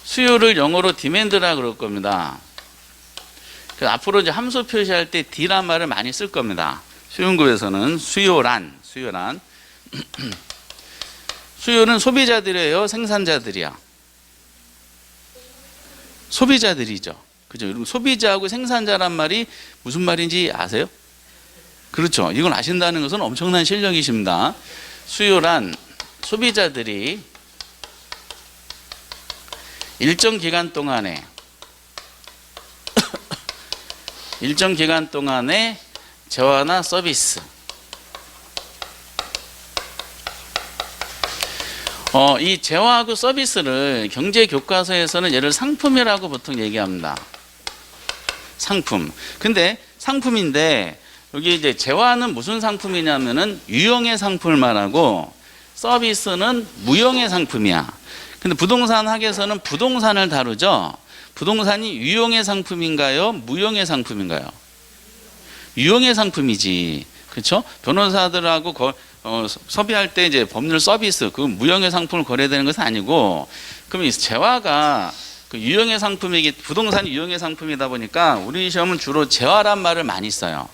수요를 영어로 demand라 그럴 겁니다. 그래서 앞으로 이제 함수 표시할 때 D란 말을 많이 쓸 겁니다. 수용구에서는 수요란. 수요는 소비자들이에요, 생산자들이야? 소비자들이죠. 그죠? 소비자하고 생산자란 말이 무슨 말인지 아세요? 그렇죠. 이걸 아신다는 것은 엄청난 실력이십니다. 수요란 소비자들이 일정 기간 동안에 재화나 서비스, 이 재화하고 서비스를 경제 교과서에서는 얘를 상품이라고 보통 얘기합니다. 상품. 근데 상품인데 여기 이제 재화는 무슨 상품이냐면은 유형의 상품을 말하고 서비스는 무형의 상품이야. 근데 부동산 학에서는 부동산을 다루죠. 부동산이 유형의 상품인가요? 무형의 상품인가요? 유형의 상품이지. 그렇죠? 변호사들하고 섭외할 때 이제 법률 서비스, 그 무형의 상품을 거래되는 것은 아니고, 그럼 이 재화가 그 유형의 상품이기, 부동산이 유형의 상품이다 보니까 우리 시험은 주로 재화란 말을 많이 써요.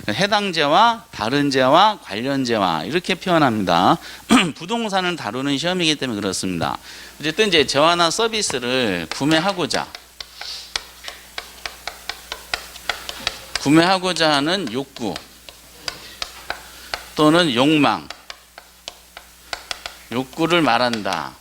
해당 재화, 다른 재화, 관련 재화 이렇게 표현합니다. 부동산을 다루는 시험이기 때문에 그렇습니다. 어쨌든 이제 재화나 서비스를 구매하고자 하는 욕구 또는 욕구를 말한다.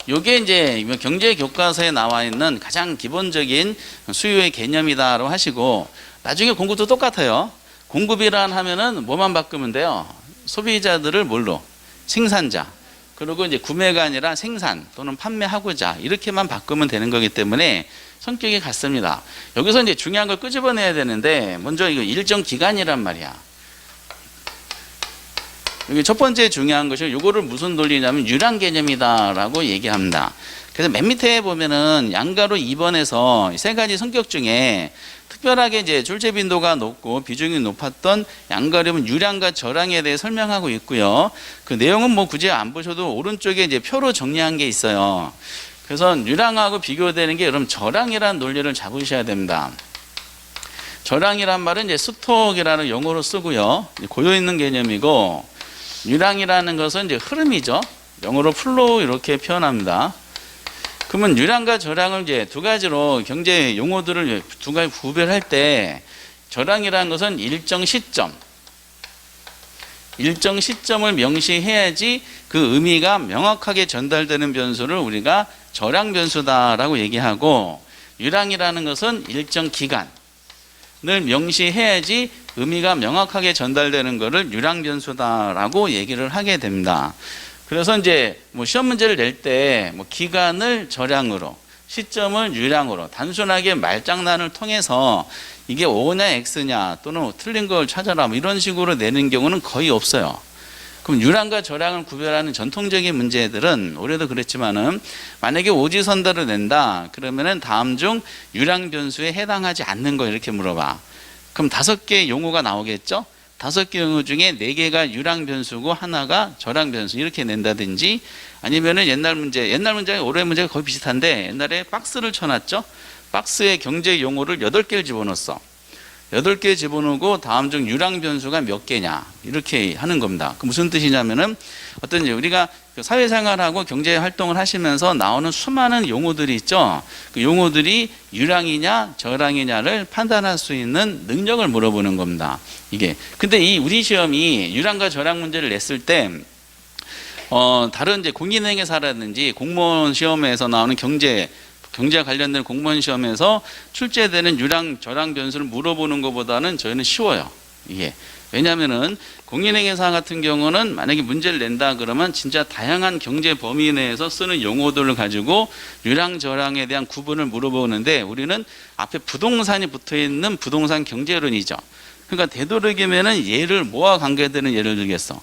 요게 이제 경제 교과서에 나와 있는 가장 기본적인 수요의 개념이다라고 하시고, 나중에 공급도 똑같아요. 공급이란 하면은 뭐만 바꾸면 돼요? 소비자들을 뭘로? 생산자. 그리고 이제 구매가 아니라 생산 또는 판매하고자 이렇게만 바꾸면 되는 거기 때문에 성격이 같습니다. 여기서 이제 중요한 걸 끄집어내야 되는데, 먼저 이거 일정 기간이란 말이야. 여기 첫 번째 중요한 것이 요거를 무슨 논리냐면 유랑 개념이다라고 얘기합니다. 그래서 맨 밑에 보면은 양가로 2번에서 세 가지 성격 중에 특별하게 이제 출제 빈도가 높고 비중이 높았던 양가름은 유량과 저량에 대해 설명하고 있고요. 그 내용은 뭐 굳이 안 보셔도 오른쪽에 이제 표로 정리한 게 있어요. 그래서 유량하고 비교되는 게 여러분 저량이라는 논리를 잡으셔야 됩니다. 저량이란 말은 이제 스톡이라는 용어로 쓰고요. 고여 있는 개념이고, 유량이라는 것은 이제 흐름이죠. 영어로 플로우 이렇게 표현합니다. 그러면 유량과 저량을 이제 두 가지로 경제 용어들을 두 가지 구별할 때, 저량이라는 것은 일정 시점을 명시해야지 그 의미가 명확하게 전달되는 변수를 우리가 저량 변수다라고 얘기하고, 유량이라는 것은 일정 기간을 명시해야지 의미가 명확하게 전달되는 것을 유량 변수다라고 얘기를 하게 됩니다. 그래서 이제 뭐 시험 문제를 낼 때 뭐 기간을 저량으로, 시점을 유량으로 단순하게 말장난을 통해서 이게 O냐 X냐 또는 틀린 걸 찾아라 뭐 이런 식으로 내는 경우는 거의 없어요. 그럼 유량과 저량을 구별하는 전통적인 문제들은 올해도 그랬지만은 만약에 오지선다를 낸다 그러면은 다음 중 유량 변수에 해당하지 않는 거 이렇게 물어봐. 그럼 5개 용어가 나오겠죠? 5개 용어 중에 4개가 유량 변수고 하나가 저량 변수 이렇게 낸다든지, 아니면은 옛날 문제가 올해 문제가 거의 비슷한데 옛날에 박스를 쳐놨죠? 박스에 경제 용어를 8개를 집어넣었어. 8개 집어넣고 다음 중 유량 변수가 몇 개냐 이렇게 하는 겁니다. 그 무슨 뜻이냐면은 어떤 우리가 사회생활하고 경제 활동을 하시면서 나오는 수많은 용어들이 있죠. 그 용어들이 유량이냐 저량이냐를 판단할 수 있는 능력을 물어보는 겁니다. 이게 근데 이 우리 시험이 유량과 저량 문제를 냈을 때 다른 이제 공인행위사라든지 공무원 시험에서 나오는 경제 관련된 공무원 시험에서 출제되는 유량 저량 변수를 물어보는 것보다는 저희는 쉬워요. 이게 왜냐하면은 공인행위사 같은 경우는 만약에 문제를 낸다 그러면 진짜 다양한 경제 범위 내에서 쓰는 용어들을 가지고 유량 저량에 대한 구분을 물어보는데, 우리는 앞에 부동산이 붙어 있는 부동산 경제론이죠. 그러니까 되도록이면은 예를 뭐와 관계되는 예를 들겠어.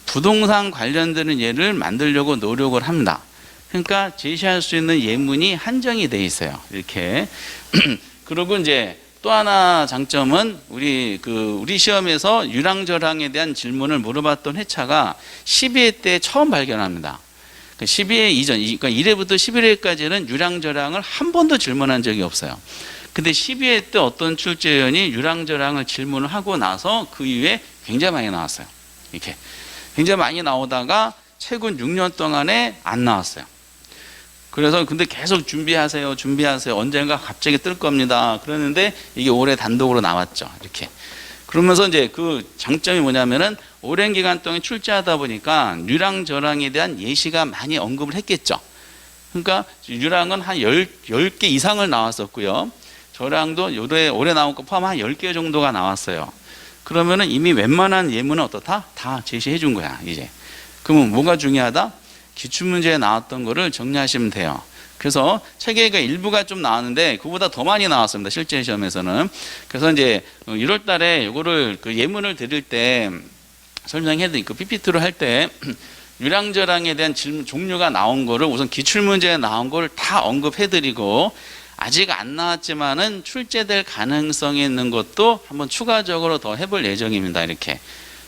부동산 관련되는 예를 만들려고 노력을 합니다. 그러니까 제시할 수 있는 예문이 한정이 돼 있어요. 이렇게. 그리고 이제 또 하나 장점은 우리 시험에서 유량 저량에 대한 질문을 물어봤던 회차가 12회 때 처음 발견합니다. 12회 이전, 그러니까 1회부터 11회까지는 유랑저랑을 한 번도 질문한 적이 없어요. 근데 12회 때 어떤 출제위원이 유랑저랑을 질문을 하고 나서 그 이후에 굉장히 많이 나왔어요. 이렇게 굉장히 많이 나오다가 최근 6년 동안에 안 나왔어요. 그래서 근데 계속 준비하세요. 언젠가 갑자기 뜰 겁니다. 그러는데 이게 올해 단독으로 나왔죠. 이렇게. 그러면서 이제 그 장점이 뭐냐면은 오랜 기간 동안 출제하다 보니까 유랑저랑에 대한 예시가 많이 언급을 했겠죠. 그러니까 유랑은 한 10개 이상을 나왔었고요. 저랑도 올해 나온 거 포함 한 10개 정도가 나왔어요. 그러면은 이미 웬만한 예문은 어떻다? 다 제시해 준 거야, 이제. 그러면 뭐가 중요하다? 기출문제에 나왔던 거를 정리하시면 돼요. 그래서 체계가 일부가 좀 나왔는데 그보다 더 많이 나왔습니다. 실제 시험에서는. 그래서 이제 1월 달에 이거를 그 예문을 드릴 때 설명해드리고 PPT로 할 때 유랑저랑에 대한 질문 종류가 나온 거를 우선 기출문제에 나온 거를 다 언급해드리고 아직 안 나왔지만은 출제될 가능성이 있는 것도 한번 추가적으로 더 해볼 예정입니다. 이렇게.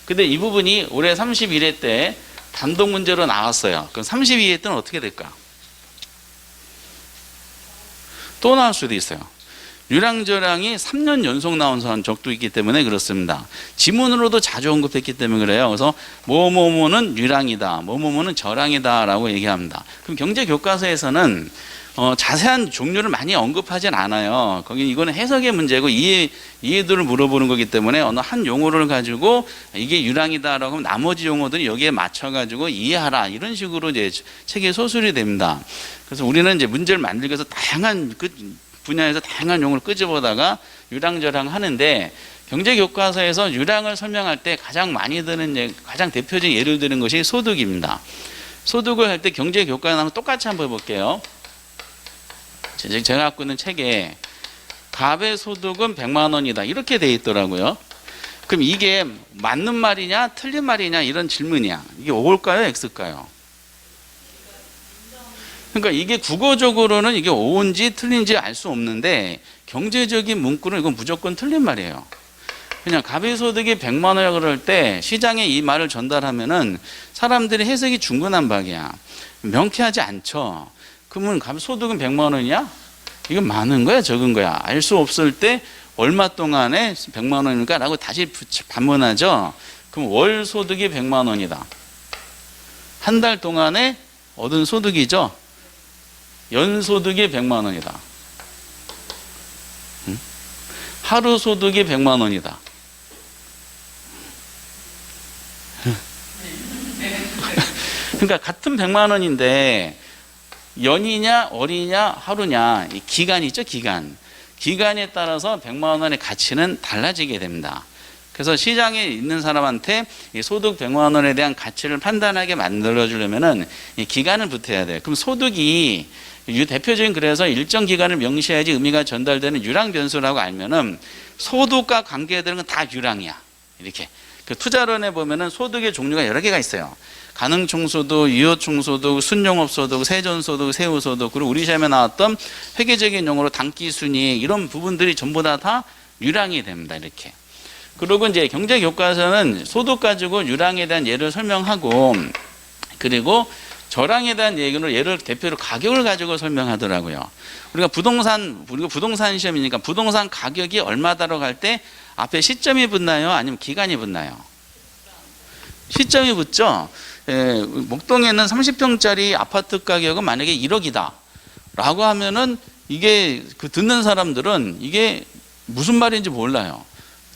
근데 이 부분이 올해 31회 때 단독 문제로 나왔어요. 그럼 32회 때는 어떻게 될까? 또 나올 수도 있어요. 유랑저랑이 3년 연속 나온 적도 있기 때문에 그렇습니다. 지문으로도 자주 언급했기 때문에 그래요. 그래서 뭐뭐뭐는 유랑이다, 뭐뭐뭐는 저랑이다 라고 얘기합니다. 그럼 경제교과서에서는 자세한 종류를 많이 언급하진 않아요. 이거는 해석의 문제고 이해도를 물어보는 거기 때문에 어느 한 용어를 가지고 이게 유랑이다라고 하면 나머지 용어들이 여기에 맞춰가지고 이해하라 이런 식으로 이제 책에 소술이 됩니다. 그래서 우리는 이제 문제를 만들기 위해서 다양한 분야에서 다양한 용어를 끄집어다가 유랑저랑 하는데 경제교과서에서 유랑을 설명할 때 가장 많이 드는 가장 대표적인 예를 드는 것이 소득입니다. 소득을 할 때 경제교과서랑 똑같이 한번 해볼게요. 제가 갖고 있는 책에 갑의 소득은 100만 원이다 이렇게 돼 있더라고요. 그럼 이게 맞는 말이냐 틀린 말이냐 이런 질문이야. 이게 O일까요 X일까요? 그러니까 이게 국어적으로는 이게 O인지 틀린지 알 수 없는데 경제적인 문구는 이건 무조건 틀린 말이에요. 그냥 갑의 소득이 100만 원이라고 그럴 때 시장에 이 말을 전달하면은 사람들이 해석이 중구난방이야. 명쾌하지 않죠. 그러면 갑 소득은 100만 원이야? 이건 많은 거야 적은 거야? 알 수 없을 때 얼마 동안에 100만 원일까? 라고 다시 반문하죠. 그럼 월 소득이 100만 원이다. 한 달 동안에 얻은 소득이죠. 연 소득이 100만 원이다. 하루 소득이 100만 원이다. 그러니까 같은 100만 원인데 연이냐 월이냐 하루냐 이 기간이 있죠. 기간에 따라서 100만 원의 가치는 달라지게 됩니다. 그래서 시장에 있는 사람한테 이 소득 100만 원에 대한 가치를 판단하게 만들어주려면은 이 기간을 붙여야 돼요. 그럼 소득이 대표적인 그래서 일정 기간을 명시해야지 의미가 전달되는 유랑 변수라고 알면은 소득과 관계되는 건 다 유랑이야. 이렇게. 그 투자론에 보면은 소득의 종류가 여러 개가 있어요. 가능총소득, 유효총소득, 순용업소득, 세전소득, 세후소득, 그리고 우리 시험에 나왔던 회계적인 용어로 단기순이익 이런 부분들이 전부 다 유랑이 됩니다. 이렇게. 그리고 이제 경제교과서는 소득 가지고 유랑에 대한 예를 설명하고 그리고 저랑에 대한 예를 대표로 가격을 가지고 설명하더라고요. 우리가 부동산 시험이니까 부동산 가격이 얼마다라고 할 때 앞에 시점이 붙나요? 아니면 기간이 붙나요? 시점이 붙죠. 목동에 있는 30평짜리 아파트 가격은 만약에 1억이다 라고 하면은 이게 듣는 사람들은 이게 무슨 말인지 몰라요.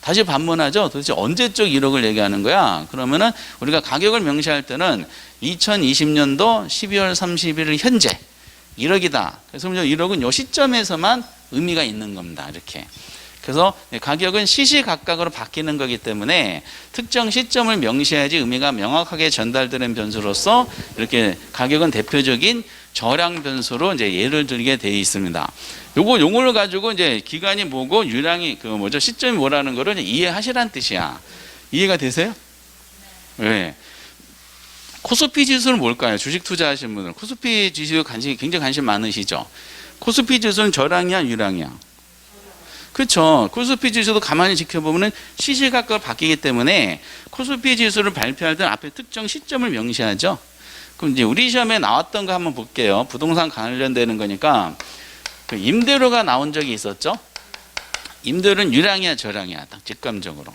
다시 반문하죠. 도대체 언제적 1억을 얘기하는 거야? 그러면은 우리가 가격을 명시할 때는 2020년도 12월 31일 현재 1억이다. 그래서 1억은 이 시점에서만 의미가 있는 겁니다. 이렇게. 그래서 가격은 시시각각으로 바뀌는 거기 때문에 특정 시점을 명시해야지 의미가 명확하게 전달되는 변수로서 이렇게 가격은 대표적인 저량 변수로 이제 예를 들게 되어 있습니다. 요거 용어를 가지고 이제 기간이 뭐고 유량이 시점이 뭐라는 거를 이해하시라는 뜻이야. 이해가 되세요? 네. 코스피 지수는 뭘까요? 주식 투자하시는 분들 코스피 지수에 굉장히 관심 많으시죠? 코스피 지수는 저량이야 유량이야? 그렇죠. 코스피 지수도 가만히 지켜보면 시시각각 바뀌기 때문에 코스피 지수를 발표할 때는 앞에 특정 시점을 명시하죠. 그럼 이제 우리 시험에 나왔던 거 한번 볼게요. 부동산 관련되는 거니까 그 임대료가 나온 적이 있었죠. 임대료는 유량이야 저량이야? 딱 직감적으로.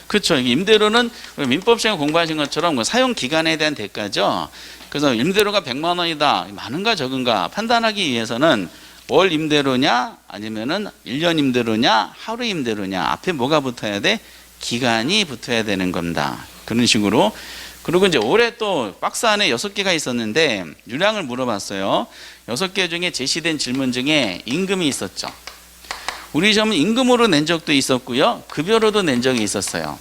그렇죠. 임대료는 민법 시간에 공부하신 것처럼 사용 기간에 대한 대가죠. 그래서 임대료가 100만 원이다. 많은가 적은가 판단하기 위해서는 월 임대료냐 아니면은 1년 임대료냐 하루 임대료냐 앞에 뭐가 붙어야 돼? 기간이 붙어야 되는 겁니다. 그런 식으로. 그리고 이제 올해 또 박스 안에 6개가 있었는데 유량을 물어봤어요. 6개 중에 제시된 질문 중에 임금이 있었죠. 우리 시험은 임금으로 낸 적도 있었고요. 급여로도 낸 적이 있었어요.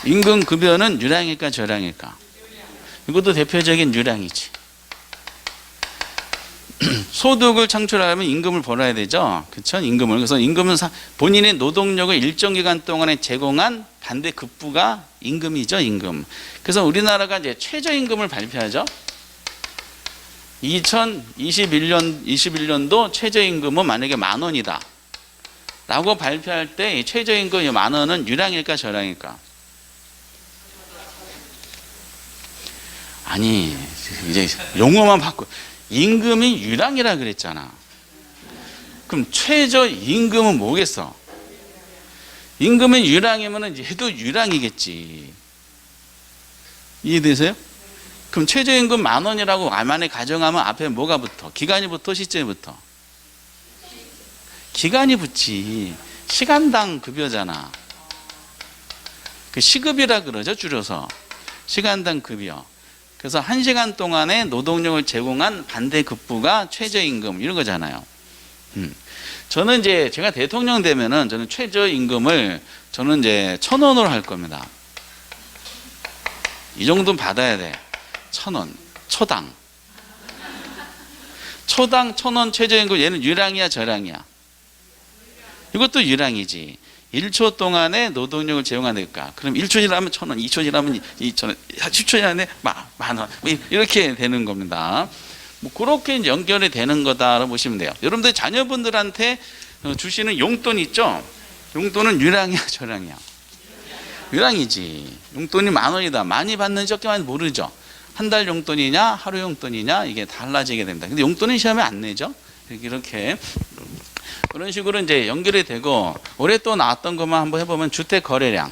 임금 급여는 유량일까 저량일까? 이것도 대표적인 유량이지. 소득을 창출하려면 임금을 벌어야 되죠. 그렇죠? 임금을. 그래서 임금은 본인의 노동력을 일정 기간 동안에 제공한 반대 급부가 임금이죠, 임금. 그래서 우리나라가 이제 최저임금을 발표하죠. 2021년도 최저임금은 만약에 10,000원이다. 라고 발표할 때 최저임금 10,000원은 유량일까 저량일까? 아니 이제 용어만 바꿔. 임금이 유량이라 그랬잖아. 그럼 최저임금은 뭐겠어? 임금이 유량이면 얘도 유량이겠지. 이해되세요? 그럼 최저임금 10,000원이라고 만에 가정하면 앞에 뭐가 붙어? 기간이 붙어 시점이 붙어? 기간이 붙지. 시간당 급여잖아. 그 시급이라 그러죠, 줄여서. 시간당 급여. 그래서 1시간 동안에 노동력을 제공한 반대 급부가 최저임금 이런 거잖아요. 저는 이제 제가 대통령 되면은 저는 최저임금을 저는 이제 1,000원으로 할 겁니다. 이 정도는 받아야 돼. 1,000원. 초당 1,000원 최저임금. 얘는 유량이야 저량이야? 이것도 유량이지. 1초 동안에 노동력을 제공하니까. 그럼 1초 지나면 1,000원, 2초 지나면 2,000원, 10초 지나면 10,000원. 이렇게 되는 겁니다. 뭐 그렇게 연결이 되는 거다라고 보시면 돼요. 여러분들 자녀분들한테 주시는 용돈 있죠? 용돈은 유량이야 저량이야? 유량이지. 용돈이 10,000원이다. 많이 받는지 적게 많이 모르죠. 한 달 용돈이냐 하루 용돈이냐 이게 달라지게 됩니다. 근데 용돈은 시험에 안 내죠. 이렇게 그런 식으로 이제 연결이 되고. 올해 또 나왔던 것만 한번 해보면 주택 거래량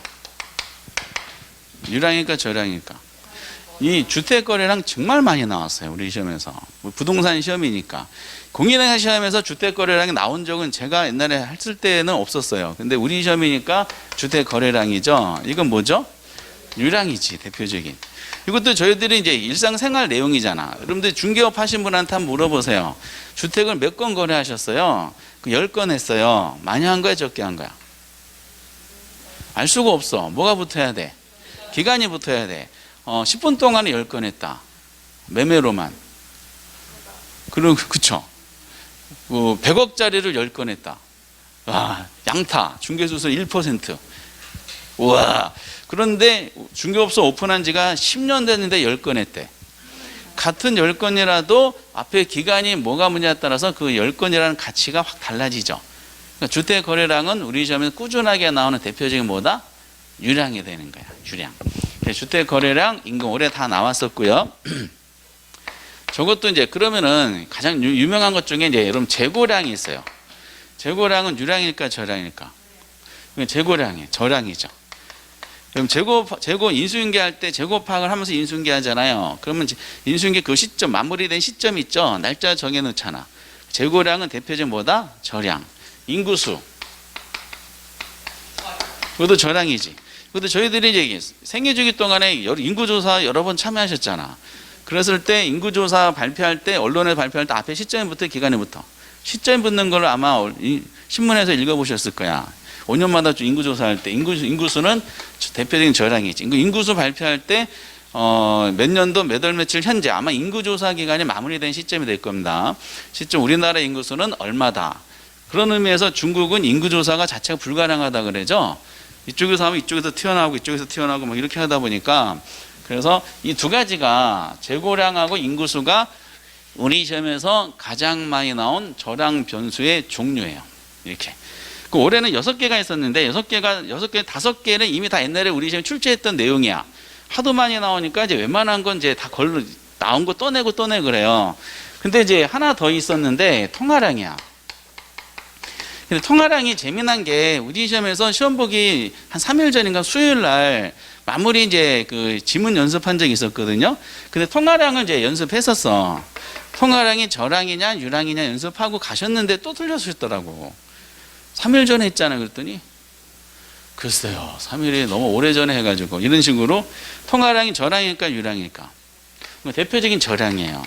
유량일까 저량일까? 이 주택 거래량 정말 많이 나왔어요 우리 시험에서. 부동산 시험이니까. 공인회계 시험에서 주택 거래량이 나온 적은 제가 옛날에 했을 때는 없었어요. 근데 우리 시험이니까 주택 거래량이죠. 이건 뭐죠? 유량이지 대표적인. 이것도 저희들이 이제 일상생활 내용이잖아. 여러분들 중개업 하신 분한테 한번 물어보세요. 주택을 몇 건 거래하셨어요? 10건 했어요. 많이 한 거야 적게 한 거야? 알 수가 없어. 뭐가 붙어야 돼? 기간이 붙어야 돼. 10분 동안에 10건 했다. 매매로만. 그쵸? 100억짜리를 10건 했다. 와, 양타. 중개수수 1%. 우와. 그런데 중개업소 오픈한 지가 10년 됐는데 10건 했대. 같은 10건이라도 앞에 기간이 뭐가 문제에 따라서 그 10건이라는 가치가 확 달라지죠. 그러니까 주택 거래량은 우리 시험에서 꾸준하게 나오는 대표적인 뭐다? 유량이 되는 거야. 유량. 주택 거래량 임금 올해 다 나왔었고요. 저것도 이제 그러면은 가장 유명한 것 중에 이제 여러분 재고량이 있어요. 재고량은 유량일까 저량일까? 재고량이 저량이죠. 그럼 재고 인수인계할 때 재고 파악을 하면서 인수인계하잖아요. 그러면 인수인계 그 시점 마무리된 시점 있죠. 날짜 정해놓잖아. 재고량은 대표적 뭐다? 저량. 인구수. 그것도 저량이지. 그것도 저희들이 이제 생애주기 동안에 인구조사 여러 번 참여하셨잖아. 그랬을 때 인구조사 발표할 때 언론에 발표할 때 앞에 시점부터 기간에부터 시점 붙는 걸 아마 신문에서 읽어보셨을 거야. 5년마다 인구조사할 때 인구수는 대표적인 저량이지. 인구수 발표할 때 몇 년도 몇 월 며칠 현재 아마 인구조사 기간이 마무리된 시점이 될 겁니다. 시점 우리나라 인구수는 얼마다. 그런 의미에서 중국은 인구조사가 자체가 불가능하다 그러죠. 이쪽에서 하면 이쪽에서 튀어나오고 이쪽에서 튀어나오고 막 이렇게 하다 보니까 그래서 이 두 가지가 재고량하고 인구수가 우리 시험에서 가장 많이 나온 저량 변수의 종류예요. 이렇게. 그 올해는 6개가 있었는데 5개, 5개는 이미 다 옛날에 우리 시험에 출제했던 내용이야. 하도 많이 나오니까 이제 웬만한 건 이제 다 나온 거 떠내고 그래요. 근데 이제 하나 더 있었는데 통화량이야. 근데 통화량이 재미난 게 우리 시험에서 시험 보기 한 3일 전인가 수요일 날 마무리 이제 그 지문 연습한 적이 있었거든요. 근데 통화량을 이제 연습했었어. 통화량이 저량이냐 유량이냐 연습하고 가셨는데 또 틀려주셨더라고. 3일 전에 했잖아요. 그랬더니 글쎄요, 3일이 너무 오래전에 해가지고 이런 식으로 통화량이 저량일까 유량일까? 대표적인 저량이에요.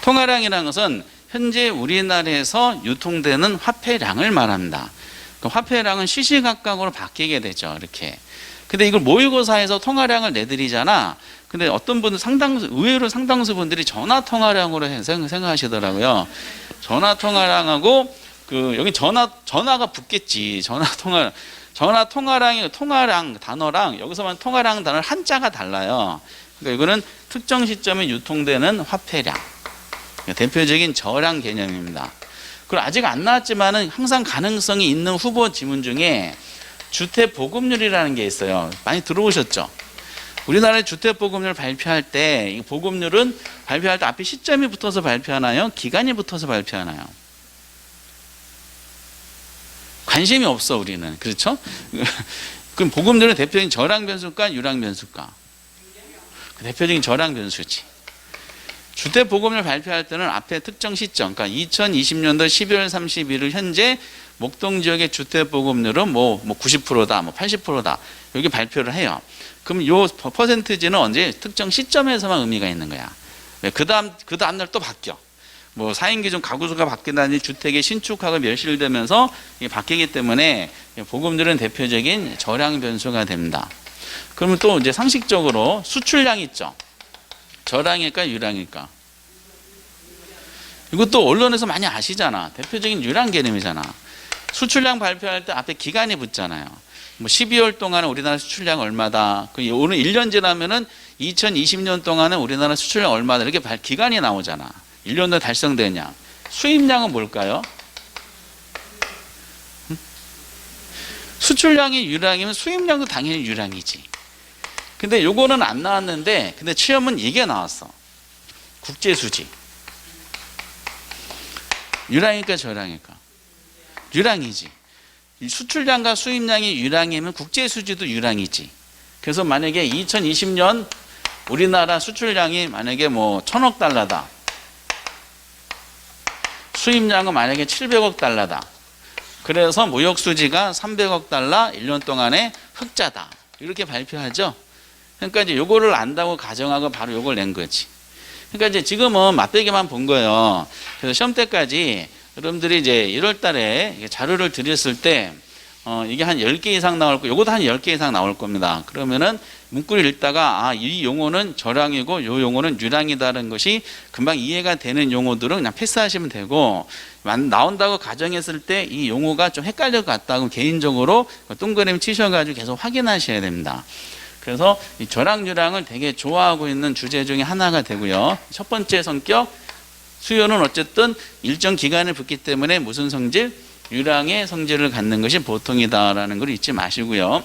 통화량이라는 것은 현재 우리나라에서 유통되는 화폐량을 말합니다. 그 화폐량은 시시각각으로 바뀌게 되죠. 이렇게. 근데 이걸 모의고사에서 통화량을 내드리잖아. 근데 어떤 분은 의외로 상당수 분들이 전화 통화량으로 생각하시더라고요. 전화 통화량하고 여기 전화가 붙겠지. 전화 통화량이 통화량 단어랑 여기서만 통화량 단어 한자가 달라요. 그러니까 이거는 특정 시점에 유통되는 화폐량. 대표적인 저량 개념입니다. 그리고 아직 안 나왔지만은 항상 가능성이 있는 후보 지문 중에 주택보급률이라는 게 있어요. 많이 들어보셨죠? 우리나라의 주택보급률 발표할 때 이 보급률은 발표할 때 앞에 시점이 붙어서 발표하나요? 기간이 붙어서 발표하나요? 관심이 없어 우리는. 그렇죠? 그럼 보급률은 대표적인 저량 변수일까 유량 변수일까? 대표적인 저량 변수지. 주택보급률 발표할 때는 앞에 특정 시점, 그러니까 2020년도 12월 31일 현재 목동지역의 주택보급률은 뭐 90%다, 뭐 80%다. 여기 발표를 해요. 그럼 요 퍼센티지는 언제 특정 시점에서만 의미가 있는 거야. 그 다음날 또 바뀌어. 뭐 4인 기준 가구수가 바뀐다든지 주택의 신축하고 멸실되면서 이게 바뀌기 때문에 보급률은 대표적인 저량 변수가 됩니다. 그러면 또 이제 상식적으로 수출량 있죠. 저량일까 유량일까? 이것도 언론에서 많이 아시잖아. 대표적인 유량 개념이잖아. 수출량 발표할 때 앞에 기간이 붙잖아요. 뭐 12월 동안은 우리나라 수출량 얼마다. 오늘 1년 지나면은 2020년 동안은 우리나라 수출량 얼마다. 이렇게 기간이 나오잖아. 1년도 달성되냐. 수입량은 뭘까요? 수출량이 유량이면 수입량도 당연히 유량이지. 근데 요거는 안 나왔는데, 근데 시험은 이게 나왔어. 국제수지. 유량일까 저량일까? 유량이지. 수출량과 수입량이 유량이면 국제수지도 유량이지. 그래서 만약에 2020년 우리나라 수출량이 만약에 뭐 1000억 달러다. 수입량은 만약에 700억 달러다. 그래서 무역수지가 300억 달러 1년 동안의 흑자다. 이렇게 발표하죠. 그러니까 이제 요거를 안다고 가정하고 바로 요걸 낸 거지. 그러니까 이제 지금은 맛배기만 본 거예요. 그래서 시험 때까지 여러분들이 이제 1월 달에 자료를 드렸을 때 이게 한 10개 이상 나올 거, 요것도 한 10개 이상 나올 겁니다. 그러면은 문구를 읽다가 이 용어는 저량이고 요 용어는 유량이다라는 것이 금방 이해가 되는 용어들은 그냥 패스하시면 되고, 나온다고 가정했을 때 이 용어가 좀 헷갈릴 것 같다고 개인적으로 동그라미 치셔가지고 계속 확인하셔야 됩니다. 그래서 이 저량 유량을 되게 좋아하고 있는 주제 중에 하나가 되고요. 첫 번째 성격, 수요는 어쨌든 일정 기간을 붙기 때문에 무슨 성질? 유량의 성질을 갖는 것이 보통이다라는 걸 잊지 마시고요.